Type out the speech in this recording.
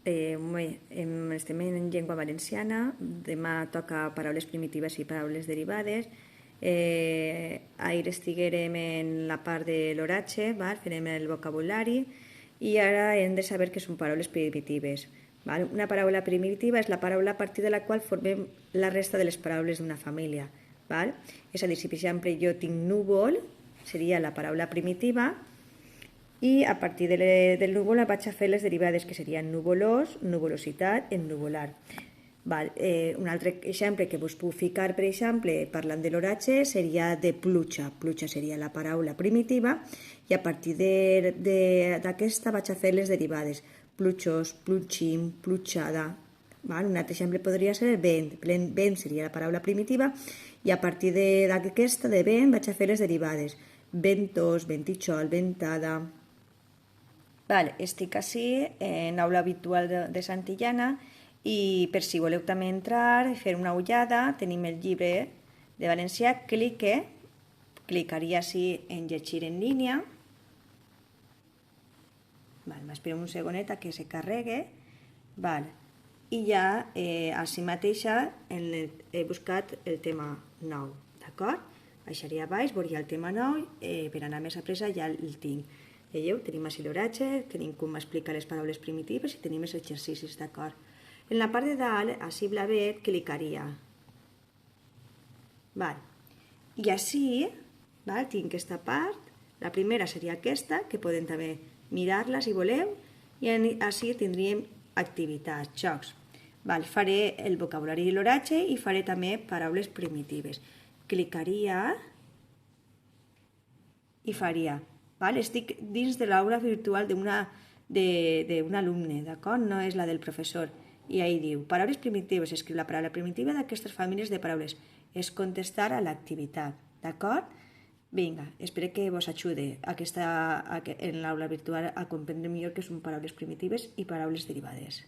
estem en llengua valenciana, demà toca paraules primitives i paraules derivades. Ahir estiguérem en la part de l'oratge, farem el vocabulari, i ara hem de saber què són paraules primitives. Una paraula primitiva és la paraula a partir de la qual formem la resta de les paraules d'una família. És a dir, si per exemple jo tinc núvol, seria la paraula primitiva, i a partir del núvol vaig a fer les derivades, que serien nuvolós, nuvolositat, ennuvolar. Un altre exemple que vos puc ficar, per exemple, parlant de l'oratge, seria de pluja. Pluja seria la paraula primitiva, i a partir d'aquesta vaig a fer les derivades. Plujós, plujim, plujada. Un altre exemple podria ser el vent. Vent seria la paraula primitiva, i a partir d'aquesta, de vent, vaig a fer les derivades. Ventós, ventitxol, ventada. Estic ací en l'aula habitual de Santillana, i per si voleu també entrar i fer una ullada, tenim el llibre de valencià. Clicaria ací en llegir en línia. M'esperem un segonet a que se carregue. I ja ací mateixa he buscat el tema 9, d'acord? Baixaria a baix, veuria el tema 9, per anar més a pressa ja el tinc. Veieu? Tenim ací l'oratge, tenim com explicar les paraules primitives i tenim els exercicis, d'acord? En la part de dalt, ací blavet, clicaria. I ací tinc aquesta part. La primera seria aquesta, que podem també mirar-la si voleu, i ací tindríem activitats, jocs. Faré el vocabulari de l'oratge i faré també paraules primitives. Clicaria i faria. Estic dins de l'aula virtual d'un alumne, d'acord? No és la del professor. I ahí diu, paraules primitives, escriu la paraula primitiva d'aquestes famílies de paraules. És contestar a l'activitat, d'acord? Vinga, espero que vos ajude en l'aula virtual a comprendre millor què són paraules primitives i paraules derivades.